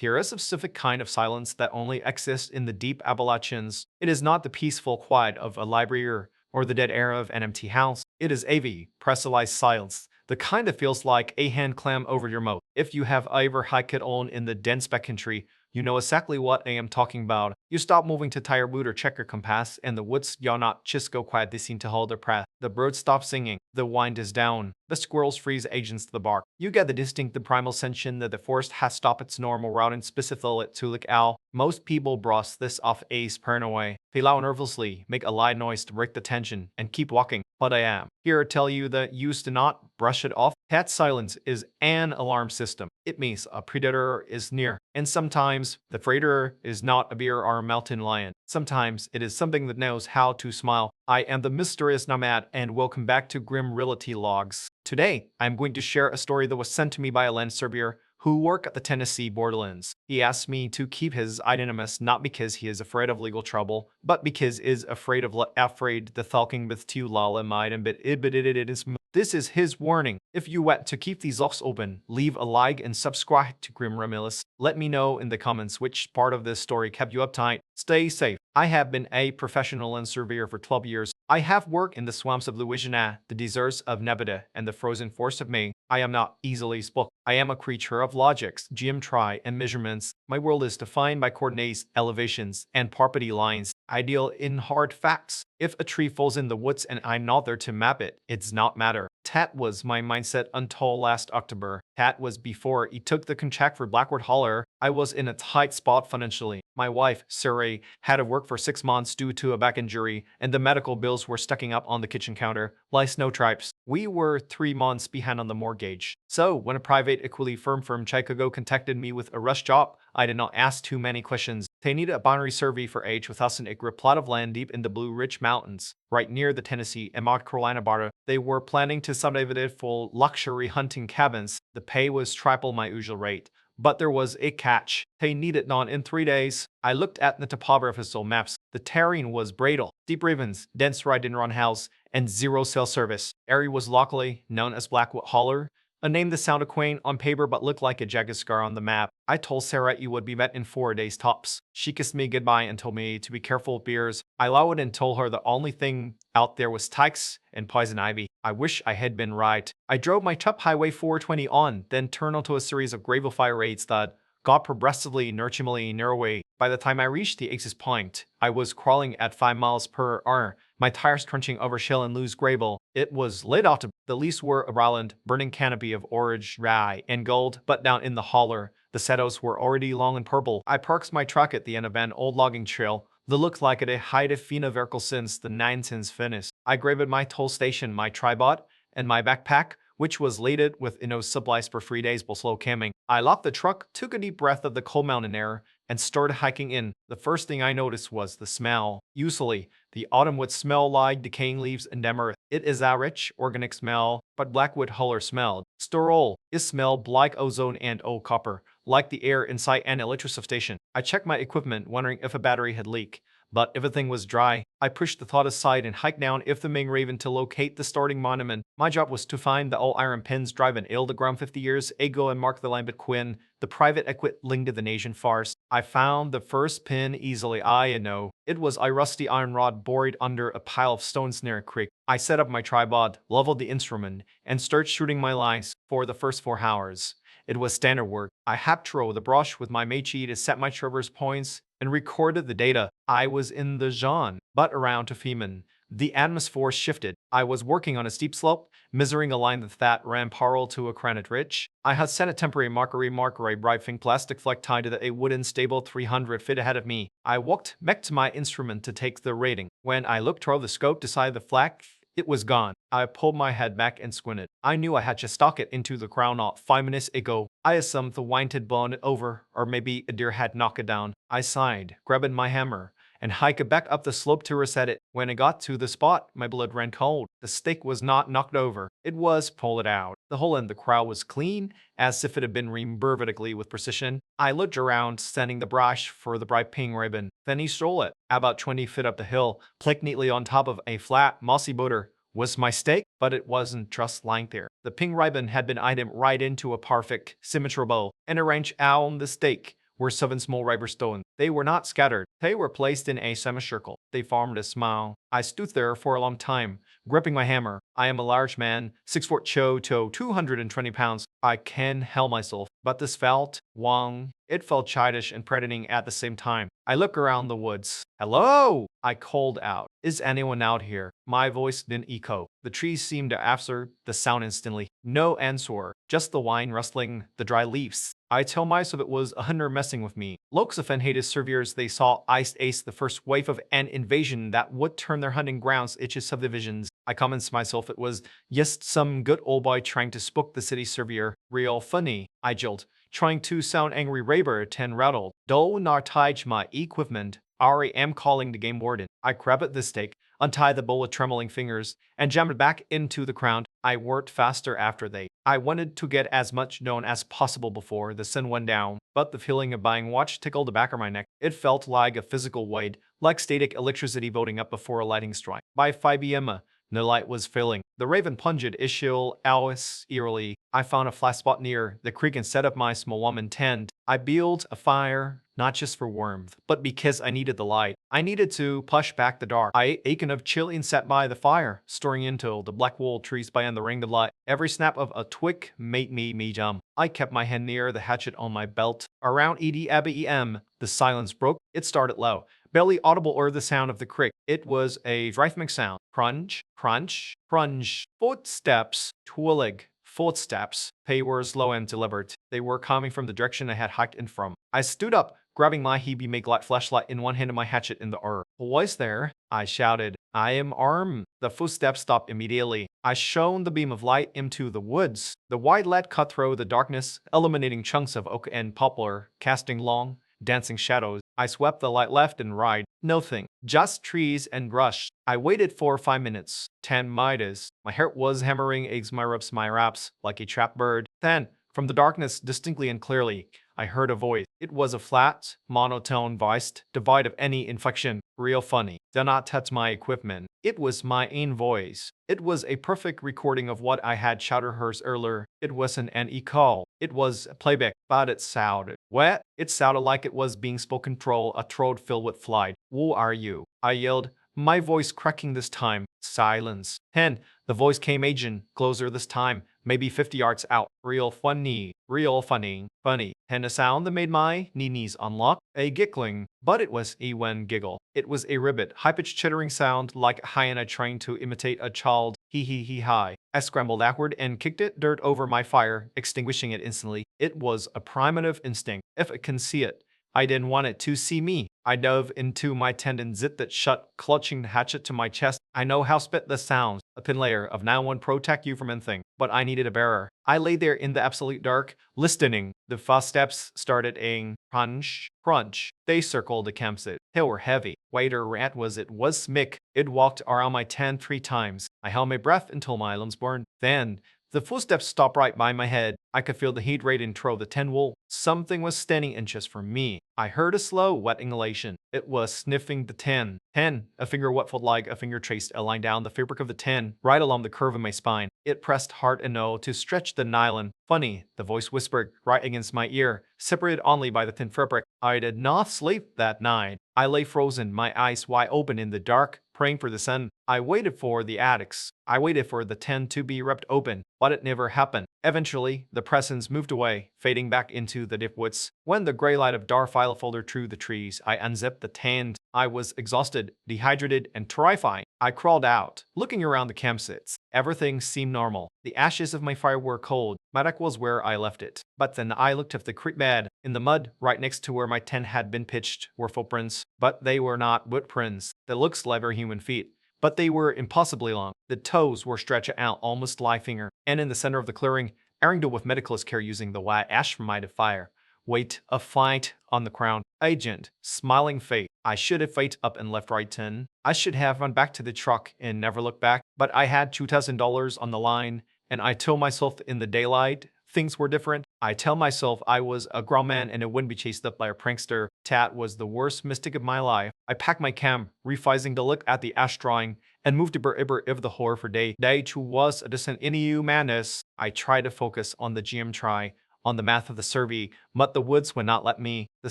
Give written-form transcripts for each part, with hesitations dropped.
There is a specific kind of silence that only exists in the deep Appalachians. It is not the peaceful quiet of a library or the dead air of an empty house. It is AV, pressurized silence, the kind that feels like a hand clam over your mouth. If you have ever hiked alone in the dense backcountry, you know exactly what I am talking about. You stop moving to tire boot or check your compass, and the woods yawn just go quiet. They seem to hold their breath. The birds stop singing. The wind is down. The squirrels freeze agents to the bark. You get the distinct primal sensation that the forest has stopped its normal route and specifically to look out. Most people brush this off as paranoia. They loud nervously, make a loud noise to break the tension, and keep walking. But I am here to tell you that you do not brush it off. That silence is an alarm system. It means a predator is near. And sometimes the predator is not a bear or a mountain lion. Sometimes it is something that knows how to smile. I am the mysterious nomad, and welcome back to Grim Reality Logs. Today, I'm going to share a story that was sent to me by a land surveyor who worked at the Tennessee borderlands. He asked me to keep his anonymous not because he is afraid of legal trouble, but because he is afraid the talking with too lala might and it is. This is his warning. If you want to keep these logs open, leave a like and subscribe to Grim Remilis. Let me know in the comments which part of this story kept you uptight. Stay safe. I have been a professional land surveyor for 12 years. I have worked in the swamps of Louisiana, the deserts of Nevada, and the frozen forests of Maine. I am not easily spooked. I am a creature of logics, geometry, and measurements. My world is defined by coordinates, elevations, and property lines. I deal in hard facts. If a tree falls in the woods and I'm not there to map it, it's not matter. That was my mindset until last October. That was before he took the contract for Blackwood Holler. I was in a tight spot financially. My wife, Sarah, had to work for 6 months due to a back injury, and the medical bills were stacking up on the kitchen counter like snowstripes. We were 3 months behind on the mortgage. So when a private equity firm from Chicago contacted me with a rush job, I did not ask too many questions. They needed a boundary survey for H with us an acre plot of land deep in the Blue Ridge Mountains, right near the Tennessee and North Carolina border. They were planning to subdivide it for luxury hunting cabins. The pay was triple my usual rate. But there was a catch. They needed none in 3 days. I looked at the topographical maps. The terrain was brittle, steep ravines, dense ride-and-run house, and zero cell service. Area was locally known as Blackwood Holler, a name that sounded quaint on paper but looked like a jagged scar on the map. I told Sarah it would be met in 4 days tops. She kissed me goodbye and told me to be careful of bears. I allowed and told her the only thing out there was ticks and poison ivy. I wish I had been right. I drove my top Highway 420 on, then turned onto a series of gravel fire raids that got progressively narrower. By the time I reached the exit point, I was crawling at 5 miles per hour, my tires crunching over shale and loose gravel. It was late autumn. The leaves were a round, burning canopy of orange, rye, and gold, but down in the holler, the shadows were already long and purple. I parked my truck at the end of an old logging trail that looked like it had been a vehicle since the 19th finished. I grabbed my toll station, my tripod, and my backpack, which was loaded with enough supplies for 3 days while slow camping. I locked the truck, took a deep breath of the cold mountain air, and started hiking in. The first thing I noticed was the smell. Usually, the autumn would smell like decaying leaves and damp earth. It is a rich, organic smell, but Blackwood Holler smelled sterile. It smelled like ozone and old copper, like the air inside an electricity station. I checked my equipment, wondering if a battery had leaked. But everything was dry. I pushed the thought aside and hiked down if the main raven to locate the starting monument. My job was to find the old iron pins driven ill the ground 50 years ago and mark the line between the private equity linked to the nation farce. I found the first pin easily. I know. It was a rusty iron rod buried under a pile of stones near a creek. I set up my tripod, leveled the instrument, and started shooting my lines for the first 4 hours. It was standard work. I had to roll the brush with my Meiji to set my traverse points and recorded the data. I was in the zone, but around to Feeman, the atmosphere shifted. I was working on a steep slope, measuring a line that ran parallel to a granite ridge. I had set a temporary marker a bright pink plastic flag tied to a wooden stable 300 feet ahead of me. I walked back to my instrument to take the reading. When I looked through the scope to sight the flag, it was gone. I pulled my head back and squinted. I knew I had just stuck it into the ground not 5 minutes ago. I assumed the wind had blown it over, or maybe a deer had knocked it down. I sighed, grabbed my hammer, and hiked back up the slope to reset it. When I got to the spot, my blood ran cold. The stake was not knocked over. It was pulled out. The hole in the ground was clean, as if it had been removed vertically with precision. I looked around, sending the brush for the bright pink ribbon. Then he stole it. About 20 feet up the hill, placed neatly on top of a flat, mossy boulder, was my stake, but it wasn't just lying there. The pink ribbon had been itemized right into a perfect, symmetrical bow and arranged out on the stake were 7 small river stones. They were not scattered. They were placed in a semicircle. They formed a smile. I stood there for a long time, gripping my hammer. I am a large man, 6 foot to 220 pounds. I can help myself, but this felt wrong. It felt childish and threatening at the same time. I looked around the woods. Hello! I called out. Is anyone out here? My voice didn't echo. The trees seemed to answer the sound instantly. No answer, just the wine rustling, the dry leaves. I tell myself it was a hunter messing with me. Looks of hated surveyors they saw iced ace the first wave of an invasion that would turn their hunting grounds into subdivisions. I convinced myself it was just some good old boy trying to spook the city surveyor. Real funny, I joked, trying to sound angry. Raber 10 rattled. Do not touch my equipment. I am calling the game warden. I grabbed the stake, untied the bow with trembling fingers, and jammed it back into the ground. I worked faster after they. I wanted to get as much done as possible before the sun went down, but the feeling of buying watch tickled the back of my neck. It felt like a physical weight, like static electricity building up before a lightning strike. By 5 p.m., the light was failing. The raven plunged issue Alice eerily. I found a flat spot near the creek and set up my small woman tent. I built a fire, not just for warmth, but because I needed the light. I needed to push back the dark. I ate aching of chili and sat by the fire, staring into the black wall trees beyond the ring of light. Every snap of a twig made me jump. I kept my hand near the hatchet on my belt. Around EDM, the silence broke. It started low, barely audible or the sound of the creek. It was a rhythmic sound. Crunch, crunch, crunch. Footsteps, twillig. Footsteps. They were slow and deliberate. They were coming from the direction I had hiked in from. I stood up, grabbing my Hebe-make light flashlight in one hand and my hatchet in the other. Who is there? I shouted. I am armed. The footsteps stopped immediately. I shone the beam of light into the woods. The white light cut through the darkness, illuminating chunks of oak and poplar, casting long, dancing shadows. I swept the light left and right. Nothing. Just trees and brush. I waited for 5 minutes. 10 minutes. My heart was hammering eggs my raps like a trapped bird. Then, from the darkness, distinctly and clearly, I heard a voice. It was a flat, monotone voice, devoid of any inflection. Real funny. Do not touch my equipment. It was my own voice. It was a perfect recording of what I had shouted hers earlier. It wasn't an echo. It was a playback, but it sounded wet. It sounded like it was being spoken through a throat filled with flight. Who are you? I yelled, my voice cracking this time. Silence. Then, the voice came aging, closer this time, maybe 50 yards out. Real funny. Real funny. Funny. And a sound that made my knees unlock. A giggling. But it was a wen giggle. It was a ribbit, high-pitched chittering sound like a hyena trying to imitate a child. Hee. I scrambled backward and kicked it dirt over my fire, extinguishing it instantly. It was a primitive instinct. If it can see it, I didn't want it to see me. I dove into my tent and zipped it shut, clutching the hatchet to my chest. I know how spit this sounds. A thin layer of nylon won't protect you from anything, but I needed a bearer. I lay there in the absolute dark, listening. The footsteps started a crunch, crunch. They circled the campsite. They were heavy. Waiter rat was it was Mick. It walked around my tent 3 times. I held my breath until my lungs burned. Then, the footsteps stopped right by my head. I could feel the heat radiating through the tent wall. Something was standing inches from me. I heard a slow, wet inhalation. It was sniffing the tent. A finger what felt like a finger traced a line down the fabric of the tent, right along the curve of my spine. It pressed hard enough to stretch the nylon. Funny, the voice whispered right against my ear, separated only by the thin fabric. I did not sleep that night. I lay frozen, my eyes wide open in the dark, praying for the sun. I waited for the attics. I waited for the tent to be ripped open, but it never happened. Eventually, the presence moved away, fading back into the deep woods. When the gray light of dark file filtered through the trees, I unzipped the tent. I was exhausted, dehydrated, and terrified. I crawled out, looking around the campsites. Everything seemed normal. The ashes of my fire were cold. My deck was where I left it. But then I looked at the creek bed. In the mud, right next to where my tent had been pitched, were footprints. But they were not footprints. They looked like human feet. But they were impossibly long. The toes were stretched out almost like finger. And in the center of the clearing, Arrington with meticulous care using the white ash from my fire. Wait, a fight on the ground. Agent, smiling fate. I should have fight up and left right 10. I should have run back to the truck and never looked back. But I had $2,000 on the line, and I told myself in the daylight, things were different. I tell myself I was a grown man and I wouldn't be chased up by a prankster. Tat was the worst mistake of my life. I packed my cam, refusing to look at the ash drawing, and moved to Bur of the horror for day. Day 2 was a distant NEU madness. I tried to focus on the GM try, on the math of the survey, but the woods would not let me. The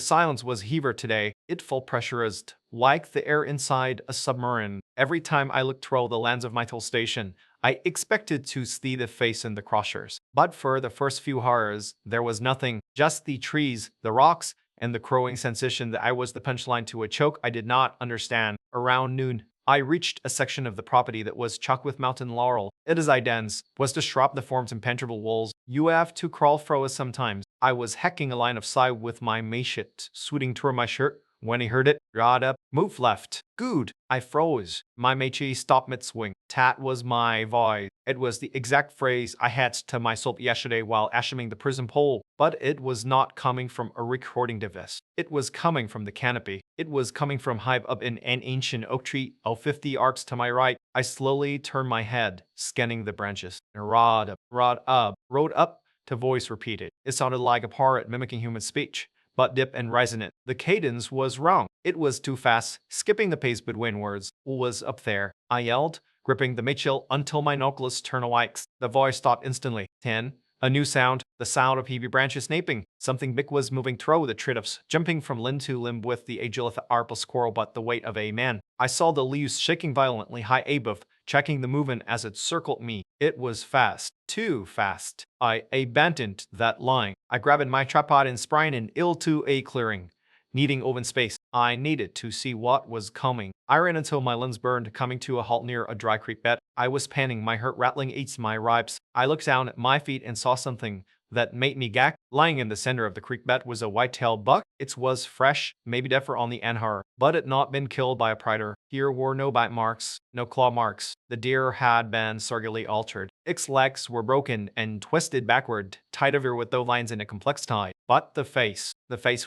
silence was heavier today. It felt pressurized, like the air inside a submarine. Every time I looked through the lens of my tool station, I expected to see the face in the crosshairs. But for the first few hours, there was nothing, just the trees, the rocks, and the crowing sensation that I was the punchline to a joke I did not understand. Around noon, I reached a section of the property that was chock with mountain laurel. It is dense, was the shrub that forms impenetrable walls. You have to crawl through it sometimes. I was hacking a line of sight with my machete, swooting through my shirt. When he heard it, got up, moved left. Good. I froze. My machete stopped mid-swing. That was my voice. It was the exact phrase I had to myself yesterday while ashing the prison pole. But it was not coming from a recording device. It was coming from the canopy. It was coming from high up in an ancient oak tree, 50 arcs to my right. I slowly turned my head, scanning the branches. Rod up, the voice repeated. It sounded like a parrot mimicking human speech, but deep and resonant. The cadence was wrong. It was too fast, skipping the pace between words. Who was up there? I yelled, gripping the Mitchell until my knuckles turned white. The voice stopped instantly. 10. A new sound, the sound of heavy branches snapping. Something big was moving through the treetops, jumping from limb to limb with the agility of a squirrel but the weight of a man. I saw the leaves shaking violently high above, checking the movement as it circled me. It was fast. Too fast. I abandoned that line. I grabbed my tripod and sprang into a clearing. Needing open space, I needed to see what was coming. I ran until my limbs burned, coming to a halt near a dry creek bed. I was panting, my heart rattling against my ribs. I looked down at my feet and saw something that made me gag. Lying in the center of the creek bed was a white-tailed buck. It was fresh, maybe differ on the anhar, but it had not been killed by a predator. Here were no bite marks, no claw marks. The deer had been surgically altered. Its legs were broken and twisted backward, tied over with those lines in a complex tie. But the face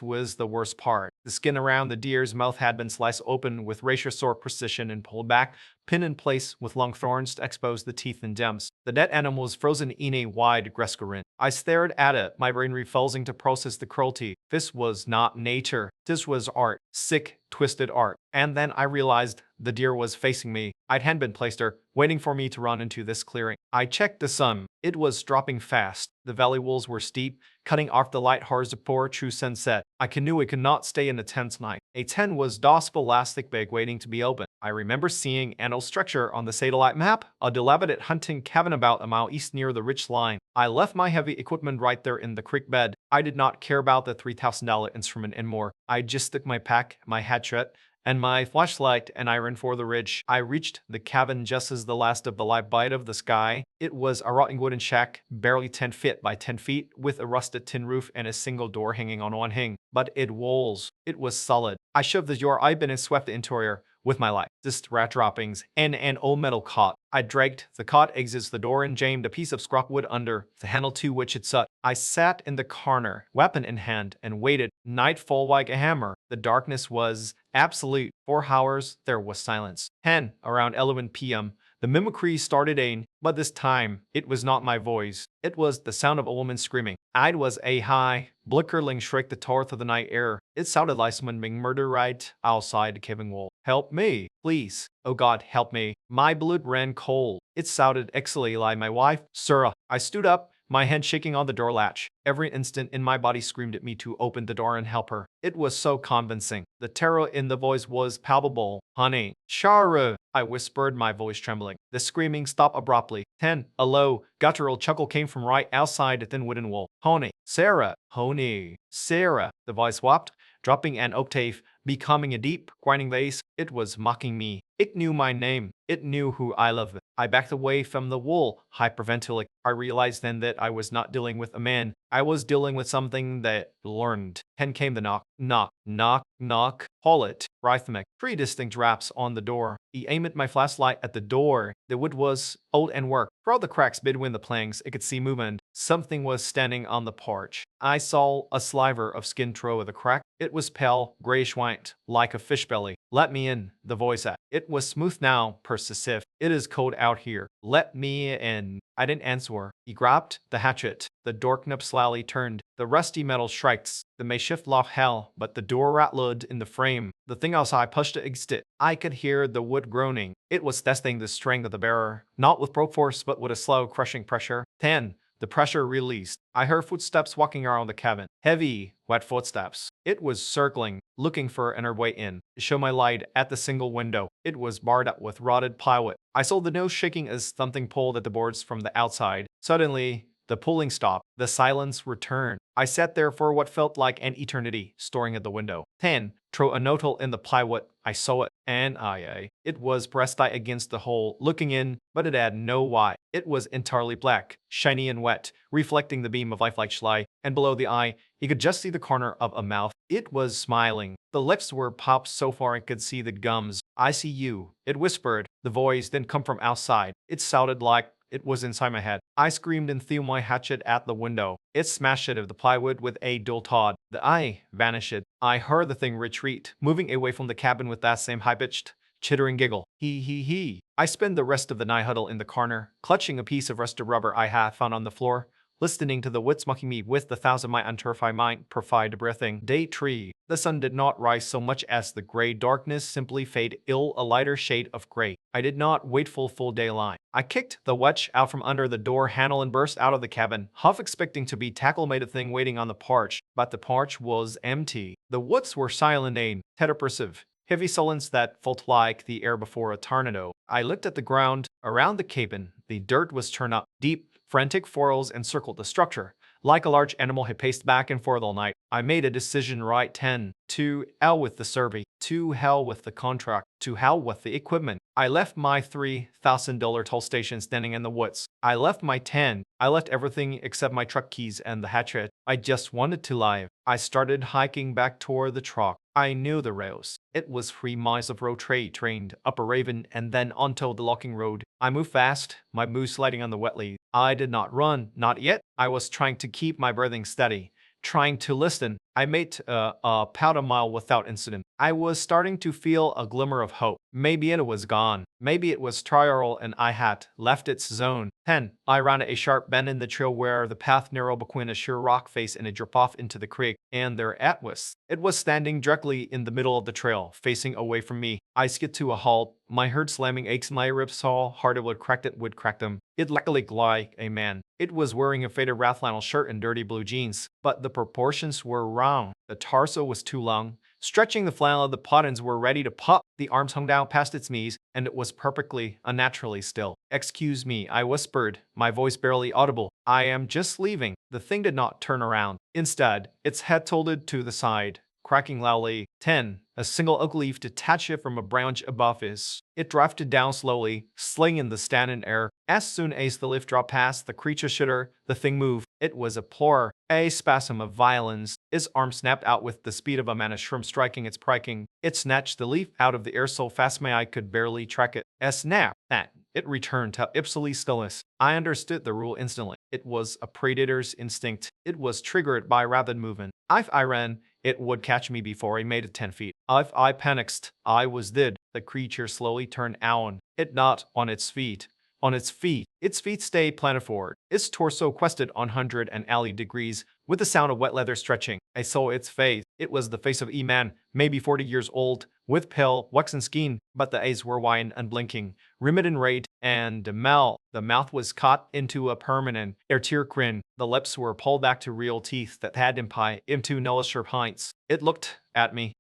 was the worst part. The skin around the deer's mouth had been sliced open with razor-sharp precision and pulled back, pinned in place with long thorns to expose the teeth and gems. The dead animal was frozen in a wide grin. I stared at it, my brain refusing to process the cruelty. This was not nature. This was art. Sick, twisted art. And then I realized the deer was facing me. I hadn't been placed there, waiting for me to run into this clearing. I checked the sun. It was dropping fast. The valley walls were steep, cutting off the light hours before true sunset. I knew I could not stay in a tent tonight. A tent was DOS plastic bag waiting to be opened. I remember seeing an old structure on the satellite map, a dilapidated hunting cabin about a mile east near the ridge line. I left my heavy equipment right there in the creek bed. I did not care about the $3,000 instrument anymore. I just took my pack, my hatchet, and my flashlight, and I ran for the ridge. I reached the cabin just as the last of the light bite of the sky. It was a rotting wooden shack, barely 10 feet by 10 feet, with a rusted tin roof and a single door hanging on one hinge. But it was solid. I shoved the door open and swept the interior with my light, just rat droppings, and an old metal cot. I dragged the cot exits the door and jammed a piece of scrap wood under the handle to which it sat. I sat in the corner, weapon in hand, and waited. Nightfall like a hammer. The darkness was absolute. 4 hours, there was silence. 10, around 11 p.m., the mimicry started again, but this time, it was not my voice. It was the sound of a woman screaming. It was a high, blickering shriek that tore through the night air. It sounded like someone being murdered right outside the cabin wall. Help me, please. Oh God, help me. My blood ran cold. It sounded exactly like my wife, Sarah. I stood up, my hand shaking on the door latch. Every instant in my body screamed at me to open the door and help her. It was so convincing. The terror in the voice was palpable. Honey, Shara, I whispered, my voice trembling. The screaming stopped abruptly. 10, a low, guttural chuckle came from right outside the thin wooden wall. Honey, Sarah, honey, Sarah. The voice swapped, dropping an octave, becoming a deep, grinding bass. It was mocking me. It knew my name. It knew who I loved. I backed away from the wall, hyperventilating. I realized then that I was not dealing with a man. I was dealing with something that learned. Then came the knock. Knock, knock, knock. Halt. Rhythmic. 3 distinct raps on the door. He aimed my flashlight at the door. The wood was old and worked. Through the cracks between the planks, I could see movement. Something was standing on the porch. I saw a sliver of skin through the crack. It was pale, grayish-white, like a fish belly. Let me in, the voice said. It was smooth now, persuasive. It is cold out here. Let me in. I didn't answer. He grabbed the hatchet. The door knob slowly turned. The rusty metal strikes. The makeshift lock held, but the door rattled in the frame. The thing outside pushed against it. I could hear the wood groaning. It was testing the strength of the bearer, not with brute force, but with a slow, crushing pressure. 10. The pressure released. I heard footsteps walking around the cabin. Heavy, wet footsteps. It was circling, looking for an way in. To show my light at the single window. It was barred up with rotted plywood. I saw the nose shaking as something pulled at the boards from the outside. Suddenly, the pulling stopped. The silence returned. I sat there for what felt like an eternity, staring at the window. 10. Throw a note in the plywood. I saw it, and it was pressed against the hole, looking in, but it had no why. It was entirely black, shiny and wet, reflecting the beam of life like light, and below the eye, you could just see the corner of a mouth. It was smiling. The lips were popped so far I could see the gums. I see you, it whispered. The voice didn't come from outside. It sounded like it was inside my head. I screamed and threw my hatchet at the window. It smashed it of the plywood with a dull thud. The eye vanished. I heard the thing retreat, moving away from the cabin with that same high-pitched, chittering giggle. He. I spent the rest of the night huddled in the corner, clutching a piece of rusted rubber I had found on the floor, listening to the woods mocking me with the thousand my unterrified mind provide breathing. Day 3. The sun did not rise so much as the gray darkness simply fade ill a lighter shade of gray. I did not wait for full daylight. I kicked the wedge out from under the door handle and burst out of the cabin, half expecting to be tackled by the thing waiting on the porch, but the porch was empty. The woods were silent and oppressive. Heavy silence that felt like the air before a tornado. I looked at the ground around the cabin. The dirt was turned up deep. Frantic furrows encircled the structure. Like a large animal had paced back and forth all night. I made a decision right 10. To hell with the survey. To hell with the contract. To hell with the equipment. I left my $3,000 toll station standing in the woods. I left my tent. I left everything except my truck keys and the hatchet. I just wanted to live. I started hiking back toward the truck. I knew the rails. It was 3 miles of road trained up a raven and then onto the locking road. I moved fast, my boots sliding on the wet leaves. I did not run, not yet. I was trying to keep my breathing steady, trying to listen. I made about a mile without incident. I was starting to feel a glimmer of hope. Maybe it was gone. Maybe it was trial and I had left its zone. 10. I rounded a sharp bend in the trail where the path narrowed between a sheer rock face and a drop off into the creek, and there it was. It was standing directly in the middle of the trail, facing away from me. I skidded to a halt, my heart slamming aches, my ribs so hard it would crack them. It looked like a man. It was wearing a faded red flannel shirt and dirty blue jeans, but the proportions were wrong. The torso was too long. Stretching the flannel, the buttons were ready to pop. The arms hung down past its knees, and it was perfectly, unnaturally still. "Excuse me," I whispered, my voice barely audible. "I am just leaving." The thing did not turn around. Instead, its head tilted to the side, cracking loudly. 10. A single oak leaf detached from a branch above us. It drifted down slowly, slinging in the stagnant air. As soon as the leaf dropped past the creature shuddered, the thing moved. It was a plur, a spasm of violence. Its arm snapped out with the speed of a manna shrimp striking its priking. It snatched the leaf out of the air so fast my eye could barely track it. A snap! It returned to absolute stillness. I understood the rule instantly. It was a predator's instinct. It was triggered by rapid movement. If I ran, it would catch me before I made it 10 feet. If I panicked, I was dead. The creature slowly turned on. It not on its feet. On its feet. Its feet stayed planted forward. Its torso quested 180 degrees, with the sound of wet leather stretching. I saw its face. It was the face of a man, maybe 40 years old, with pale, waxen skin, but the eyes were wide and unblinking, rimmed in red, and the mouth was cut into a permanent, tear grin. The lips were pulled back to real teeth that had into Noah's sharp heights. It looked at me.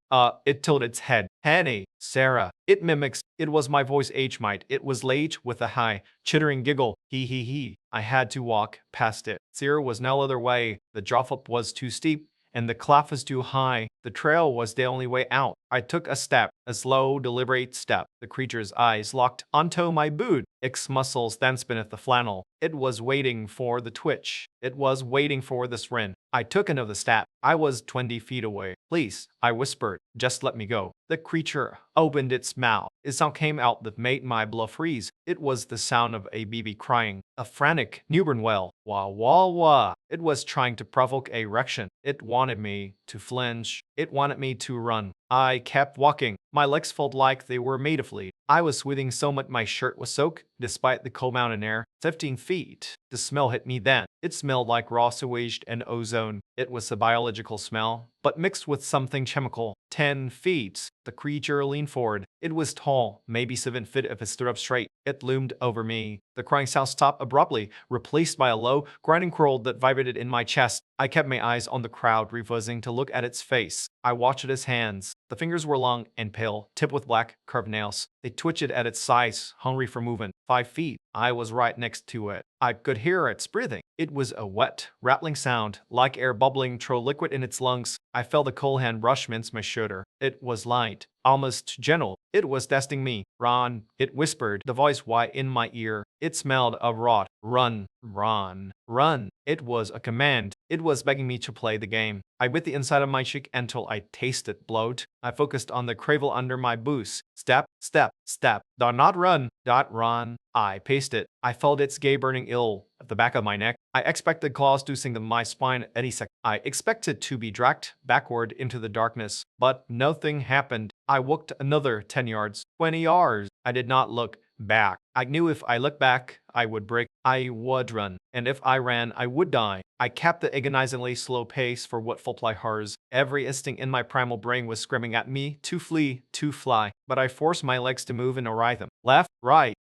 It tilted its head. "Henny, Sarah." It mimics. It was my voice might. It was late with a high, chittering giggle. He. I had to walk past it. There was no other way. The drop-up was too steep, and the cliff was too high. The trail was the only way out. I took a step, a slow, deliberate step. The creature's eyes locked onto my boot. Its muscles danced beneath the flannel. It was waiting for the twitch. It was waiting for the sprint. I took another step. I was 20 feet away. "Please," I whispered, "just let me go." The creature opened its mouth. A sound came out that made my blood freeze. It was the sound of a baby crying, a frantic newborn wail. Wah, wah, wah. It was trying to provoke a erection. It wanted me to flinch. It wanted me to run. I kept walking. My legs felt like they were made of lead. I was sweating so much my shirt was soaked, despite the cold mountain air. 15 feet. The smell hit me then. It smelled like raw sewage and ozone. It was a biological smell, but mixed with something chemical. 10 feet. The creature leaned forward. It was tall, maybe 7 feet if it stood up straight. It loomed over me. The crying sound stopped abruptly, replaced by a low, grinding growl that vibrated in my chest. I kept my eyes on the crowd, refusing to look at its face. I watched its hands. The fingers were long and pale, tipped with black, curved nails. They twitched at its sides, hungry for movement. 5 feet. I was right next to it. I could hear its breathing. It was a wet, rattling sound, like air bubbling through liquid in its lungs. I felt a cold hand brush against my shoulder. It was light, almost gentle. It was testing me. Run, it whispered, the voice wide in my ear. It smelled of rot. Run, run, run. It was a command. It was begging me to play the game. I bit the inside of my cheek until I tasted blood. I focused on the cravel under my boots. Step, step, step. Do not run. Dot run. I paced it. I felt its gay burning ill at the back of my neck. I expected claws to sink in my spine any second. I expected to be dragged backward into the darkness, but nothing happened. I walked another 10 yards, 20 yards. I did not look back. I knew if I looked back, I would break. I would run. And if I ran, I would die. I kept the agonizingly slow pace for what felt like hours. Every instinct in my primal brain was screaming at me to flee, to fly. But I forced my legs to move in a rhythm. Left, right,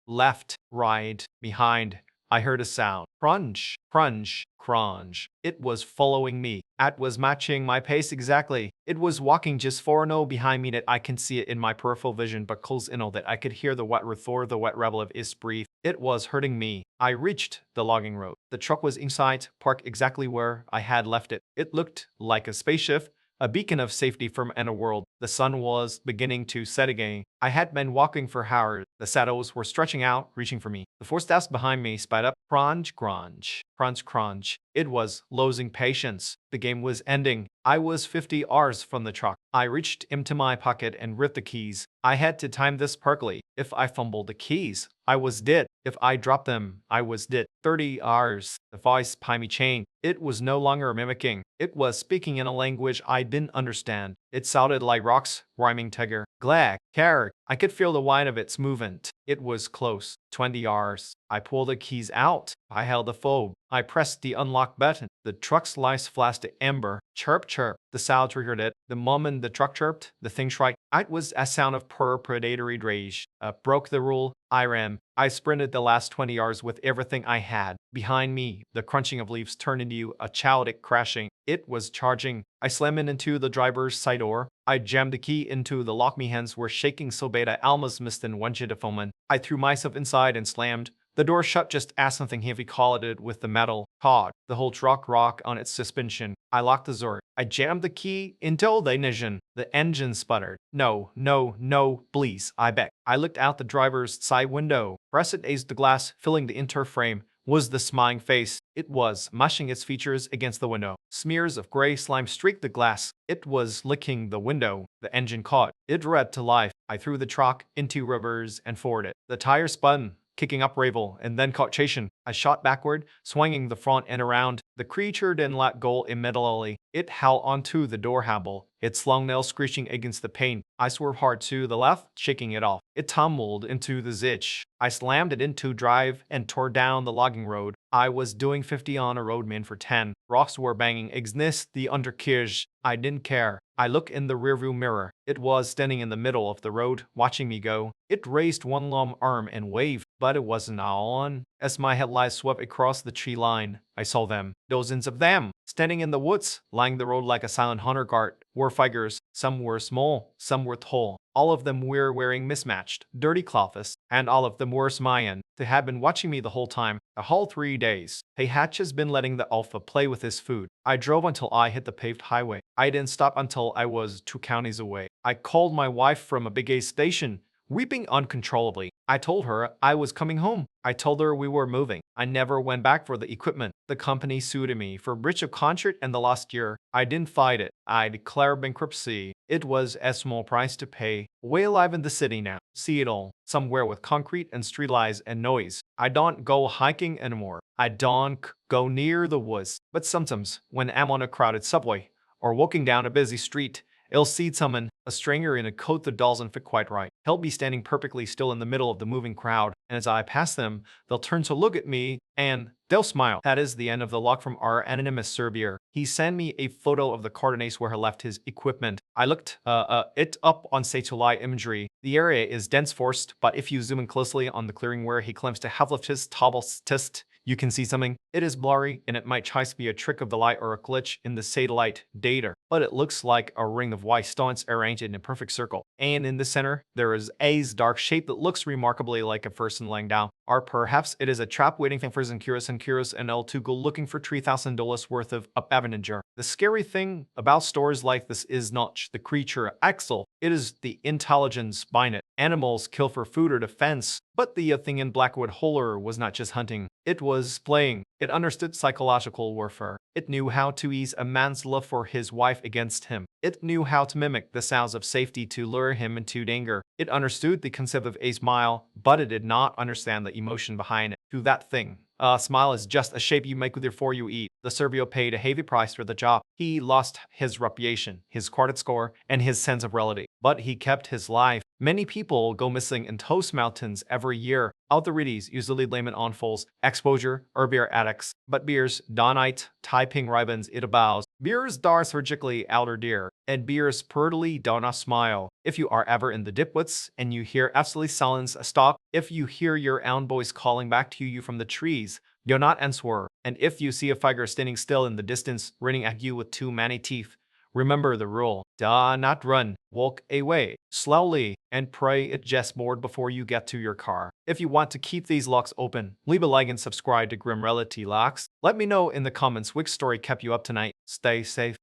behind. I heard a sound. Crunch, crunch, crunch. It was following me. It was matching my pace exactly. It was walking just far enough behind me that I can see it in my peripheral vision, but close enough that I could hear the wet roar, the wet rebel of its breath. It was hurting me. I reached the logging road. The truck was inside, parked exactly where I had left it. It looked like a spaceship, a beacon of safety from another world. The sun was beginning to set again. I had been walking for hours. The shadows were stretching out, reaching for me. The footsteps behind me sped up. Crunch, crunch, crunch, crunch. It was losing patience. The game was ending. I was 50 yards from the truck. I reached into my pocket and ripped the keys. I had to time this perfectly. If I fumbled the keys, I was dead. If I dropped them, I was dead. 30 hours. The voice behind me changed. It was no longer mimicking. It was speaking in a language I didn't understand. It sounded like rocks, rhyming tiger. Glag, carrot. I could feel the whine of its movement. It was close. 20 yards. I pulled the keys out. I held the fob. I pressed the unlock button. The truck's lights flashed to amber. Chirp, chirp. The sound triggered it. The moment the truck chirped, the thing shrieked. It was a sound of pure predatory rage. Broke the rule. I ran. I sprinted the last 20 yards with everything I had. Behind me, the crunching of leaves turned into a chaotic crashing. It was charging. I slammed it into the driver's side door. I jammed the key into the lock. My hands were shaking so bad I almost missed an one jet of foam. I threw myself inside and slammed. The door shut just as something heavy collided with the metal. Caught. The whole truck rocked on its suspension. I locked the door. I jammed the key into the ignition. The engine sputtered. No, no, no, please, I begged. I looked out the driver's side window. Pressed against the glass, filling the entire frame, was the smiling face. It was mashing its features against the window. Smears of gray slime streaked the glass. It was licking the window. The engine caught. It roared to life. I threw the truck into reverse and forward it. The tire spun, kicking up gravel, and then caught chasing. I shot backward, swinging the front end around. The creature didn't let go immediately. It held onto the door handle, its long nails screeching against the pane. I swerved hard to the left, shaking it off. It tumbled into the ditch. I slammed it into drive and tore down the logging road. I was doing 50 on a road meant for 10. Rocks were banging against the undercarriage. I didn't care. I looked in the rearview mirror. It was standing in the middle of the road, watching me go. It raised one long arm and waved, but it wasn't on. As my headlights swept across the tree line, I saw them. Dozens of them, standing in the woods, lining the road like a silent hunter guard, were figures. Some were small, some were tall. All of them were wearing mismatched, dirty clothes, and all of them were smiling. They had been watching me the whole time, the whole 3 days. They had just been letting the alpha play with his food. I drove until I hit the paved highway. I didn't stop until I was 2 counties away. I called my wife from a big A station, weeping uncontrollably. I told her I was coming home. I told her we were moving. I never went back for the equipment. The company sued me for breach of contract in the last year. I didn't fight it. I declared bankruptcy. It was a small price to pay. Way alive in the city now. See it all. Somewhere with concrete and streetlights and noise. I don't go hiking anymore. I don't go near the woods. But sometimes, when I'm on a crowded subway or walking down a busy street, I'll see someone, a stranger in a coat that doesn't fit quite right. He'll be standing perfectly still in the middle of the moving crowd, and as I pass them, they'll turn to look at me, and they'll smile. That is the end of the log from our anonymous surveyor. He sent me a photo of the coordinates where he left his equipment. I looked it up on satellite imagery. The area is dense forest, but if you zoom in closely on the clearing where he claims to have left his test, you can see something. It is blurry, and it might just be a trick of the light or a glitch in the satellite data, but it looks like a ring of white stones arranged in a perfect circle. And in the center, there is a dark shape that looks remarkably like a person laying down. Or perhaps it is a trap waiting for Zinkiris and El to go looking for $3,000 worth of Avenger. The scary thing about stories like this is not the creature Axel, it is the intelligence behind it. Animals kill for food or defense, but the thing in Blackwood Holler was not just hunting. It was playing. It understood psychological warfare. It knew how to ease a man's love for his wife against him. It knew how to mimic the sounds of safety to lure him into danger. It understood the concept of a smile, but it did not understand the emotion behind it. To that thing, a smile is just a shape you make with your before you eat. The Surveyor paid a heavy price for the job. He lost his reputation, his credit score, and his sense of reality. But he kept his life. Many people go missing in Toast Mountains every year. Authorities usually blame it on false exposure or beer addicts. But beers donite typing ribbons it abows. Beers dar surgically outer deer. And beers prettily donna smile. If you are ever in the dipwits and you hear absolutely silence stop, if you hear your own voice calling back to you from the trees, do not answer. And if you see a figure standing still in the distance, grinning at you with too many teeth, remember the rule. Do not run. Walk away slowly and pray it just bored before you get to your car. If you want to keep these locks open, leave a like and subscribe to Grim Reality Locks. Let me know in the comments which story kept you up tonight. Stay safe.